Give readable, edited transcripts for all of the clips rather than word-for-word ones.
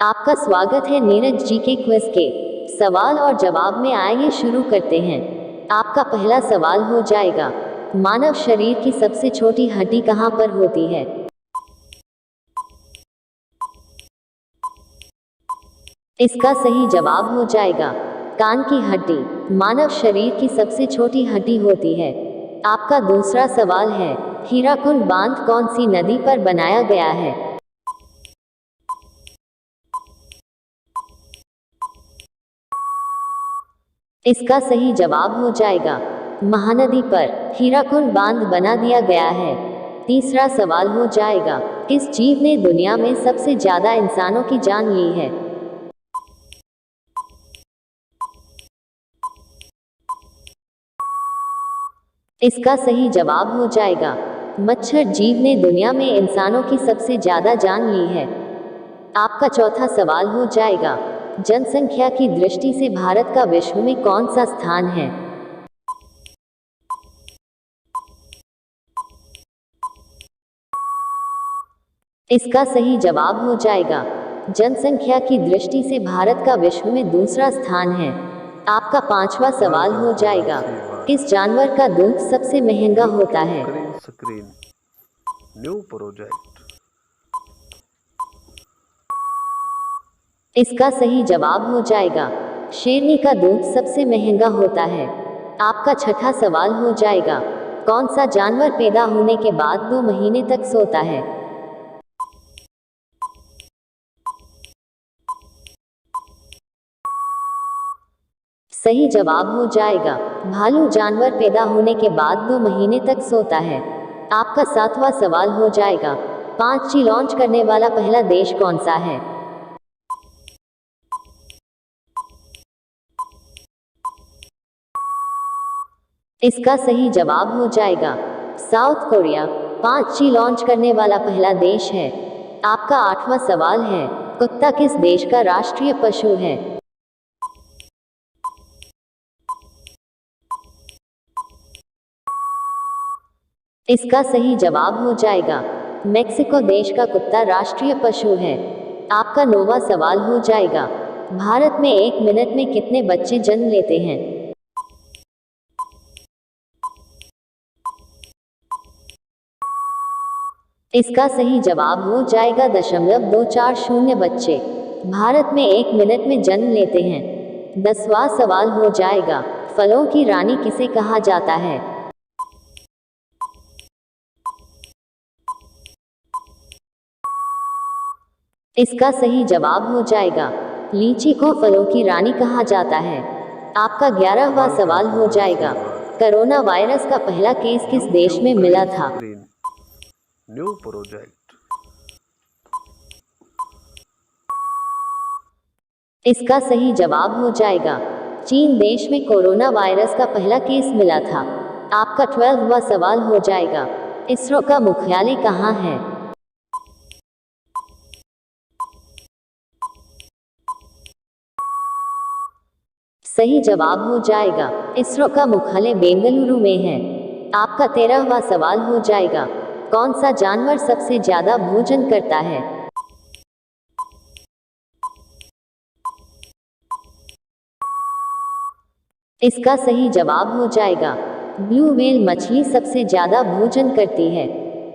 आपका स्वागत है नीरज जी के क्विज के सवाल और जवाब में। आइए शुरू करते हैं। आपका पहला सवाल हो जाएगा, मानव शरीर की सबसे छोटी हड्डी कहाँ पर होती है? इसका सही जवाब हो जाएगा कान की हड्डी। मानव शरीर की सबसे छोटी हड्डी होती है। आपका दूसरा सवाल है, हीराकुंड बांध कौन सी नदी पर बनाया गया है? इसका सही जवाब हो जाएगा महानदी पर हीराकुंड बांध बना दिया गया है। तीसरा सवाल हो जाएगा, किस जीव ने दुनिया में सबसे ज्यादा इंसानों की जान ली है? इसका सही जवाब हो जाएगा मच्छर जीव ने दुनिया में इंसानों की सबसे ज्यादा जान ली है। आपका चौथा सवाल हो जाएगा, जनसंख्या की दृष्टि से भारत का विश्व में कौन सा स्थान है? इसका सही जवाब हो जाएगा जनसंख्या की दृष्टि से भारत का विश्व में दूसरा स्थान है। आपका पांचवा सवाल हो जाएगा, किस जानवर का दूध सबसे महंगा होता है? Screen new project. इसका सही जवाब हो जाएगा शेरनी का दूध सबसे महंगा होता है। आपका छठा सवाल हो जाएगा, कौन सा जानवर पैदा होने के बाद 2 महीने तक सोता है? सही जवाब हो जाएगा भालू जानवर पैदा होने के बाद 2 महीने तक सोता है। आपका सातवां सवाल हो जाएगा, 5G लॉन्च करने वाला पहला देश कौन सा है? इसका सही जवाब हो जाएगा साउथ कोरिया। 5G लॉन्च करने वाला पहला देश है। आपका आठवां सवाल है, कुत्ता किस देश का राष्ट्रीय पशु है? इसका सही जवाब हो जाएगा मेक्सिको देश का कुत्ता राष्ट्रीय पशु है। आपका 9वां सवाल हो जाएगा, भारत में 1 मिनट में कितने बच्चे जन्म लेते हैं? इसका सही जवाब हो जाएगा 0.240 बच्चे भारत में 1 मिनट में जन्म लेते हैं। 10वां सवाल हो जाएगा, फलों की रानी किसे कहा जाता है? इसका सही जवाब हो जाएगा लीची को फलों की रानी कहा जाता है। आपका 11वां सवाल हो जाएगा, कोरोना वायरस का पहला केस किस देश में मिला था? New project. इसका सही जवाब हो जाएगा चीन देश में कोरोना वायरस का पहला केस मिला था। आपका 12वां सवाल हो जाएगा, इसरो का मुख्यालय कहाँ है? सही जवाब हो जाएगा इसरो का मुख्यालय बेंगलुरु में है। आपका 13वां सवाल हो जाएगा, कौन सा जानवर सबसे ज्यादा भोजन करता है? इसका सही जवाब हो जाएगा ब्लू व्हेल मछली सबसे ज्यादा भोजन करती है।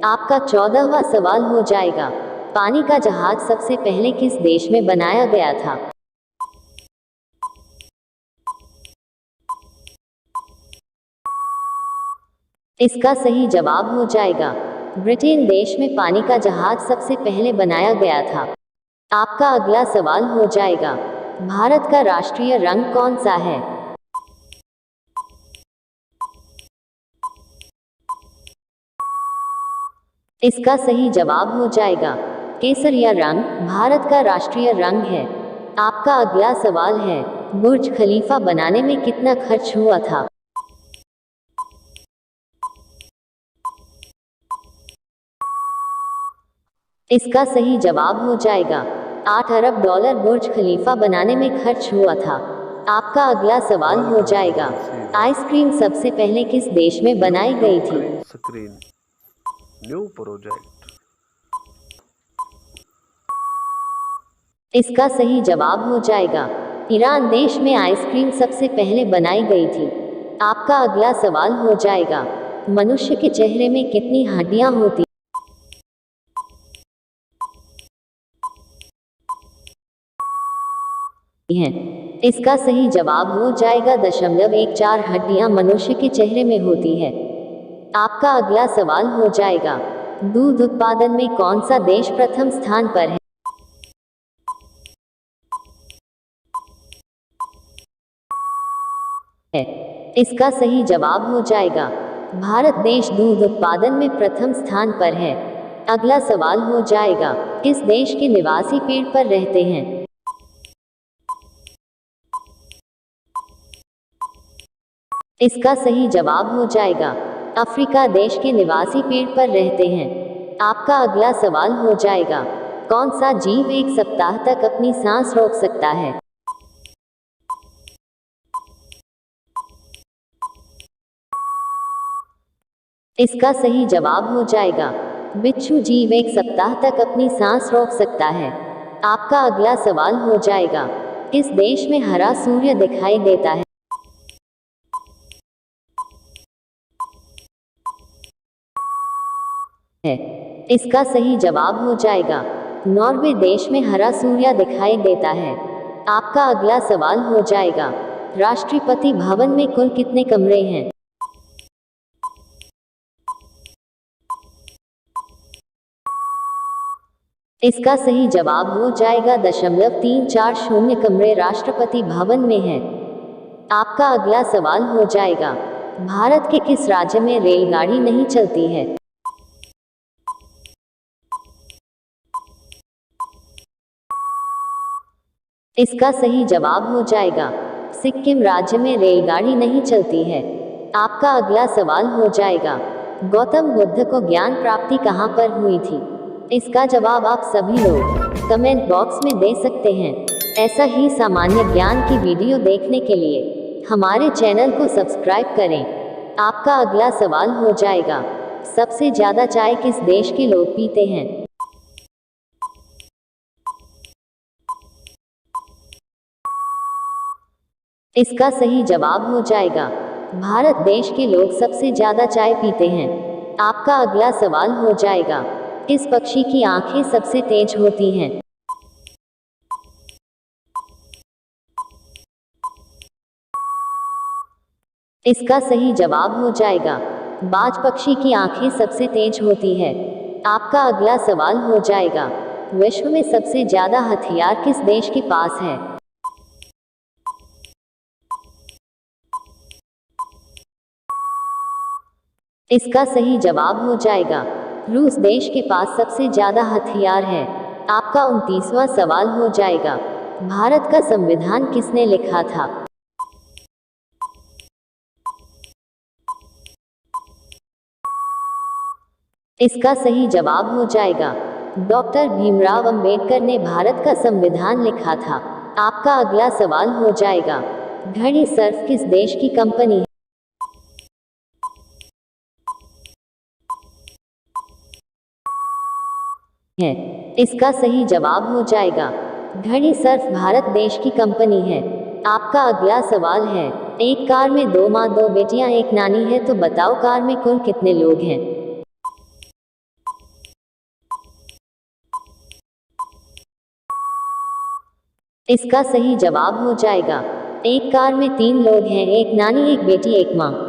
आपका 14वां सवाल हो जाएगा, पानी का जहाज सबसे पहले किस देश में बनाया गया था? इसका सही जवाब हो जाएगा ब्रिटेन देश में पानी का जहाज सबसे पहले बनाया गया था। आपका अगला सवाल हो जाएगा, भारत का राष्ट्रीय रंग कौन सा है? इसका सही जवाब हो जाएगा केसरिया रंग भारत का राष्ट्रीय रंग है। आपका अगला सवाल है, बुर्ज खलीफा बनाने में कितना खर्च हुआ था? इसका सही जवाब हो जाएगा $8 अरब बुर्ज खलीफा बनाने में खर्च हुआ था। आपका अगला सवाल हो जाएगा, आइसक्रीम सबसे पहले किस देश में बनाई गई थी? Screen new project. इसका सही जवाब हो जाएगा ईरान देश में आइसक्रीम सबसे पहले बनाई गई थी। आपका अगला सवाल हो जाएगा मनुष्य के चेहरे में कितनी हड्डियां होती हैं? इसका सही जवाब हो जाएगा 0.14 हड्डियां मनुष्य के चेहरे में होती है। आपका अगला सवाल हो जाएगा दूध उत्पादन में कौन सा देश प्रथम स्थान पर है? इसका सही जवाब हो जाएगा भारत देश दूध उत्पादन में प्रथम स्थान पर है। अगला सवाल हो जाएगा किस देश के निवासी पेड़ पर रहते हैं? इसका सही जवाब हो जाएगा अफ्रीका देश के निवासी पेड़ पर रहते हैं। आपका अगला सवाल हो जाएगा कौन सा जीव एक सप्ताह तक अपनी सांस रोक सकता है? इसका सही जवाब हो जाएगा बिच्छू जीव एक सप्ताह तक अपनी सांस रोक सकता है। आपका अगला सवाल हो जाएगा किस देश में हरा सूर्य दिखाई देता है? इसका सही जवाब हो जाएगा नॉर्वे देश में हरा सूर्य दिखाई देता है। आपका अगला सवाल हो जाएगा राष्ट्रपति भवन में कुल कितने कमरे हैं? इसका सही जवाब हो जाएगा 0.340 कमरे राष्ट्रपति भवन में है। आपका अगला सवाल हो जाएगा भारत के किस राज्य में रेलगाड़ी नहीं चलती है? इसका सही जवाब हो जाएगा सिक्किम राज्य में रेलगाड़ी नहीं चलती है। आपका अगला सवाल हो जाएगा गौतम बुद्ध को ज्ञान प्राप्ति कहाँ पर हुई थी? इसका जवाब आप सभी लोग कमेंट बॉक्स में दे सकते हैं। ऐसा ही सामान्य ज्ञान की वीडियो देखने के लिए हमारे चैनल को सब्सक्राइब करें। आपका अगला सवाल हो जाएगा सबसे ज्यादा चाय किस देश के लोग पीते हैं? इसका सही जवाब हो जाएगा भारत देश के लोग सबसे ज्यादा चाय पीते हैं। आपका अगला सवाल हो जाएगा किस पक्षी की आंखें सबसे तेज होती हैं? इसका सही जवाब हो जाएगा बाज पक्षी की आंखें सबसे तेज होती है। आपका अगला सवाल हो जाएगा विश्व में सबसे ज्यादा हथियार किस देश के पास है? इसका सही जवाब हो जाएगा रूस देश के पास सबसे ज्यादा हथियार है। आपका 29वां सवाल हो जाएगा भारत का संविधान किसने लिखा था? इसका सही जवाब हो जाएगा डॉक्टर भीमराव अंबेडकर ने भारत का संविधान लिखा था। आपका अगला सवाल हो जाएगा घड़ी सर्फ किस देश की कंपनी है? इसका सही जवाब हो जाएगा घड़ी सर्फ भारत देश की कंपनी है। आपका अगला सवाल है एक कार में 2 माँ 2 बेटियां 1 नानी है तो बताओ कार में कुल कितने लोग हैं? इसका सही जवाब हो जाएगा एक कार में 3 लोग हैं 1 नानी 1 बेटी 1 माँ।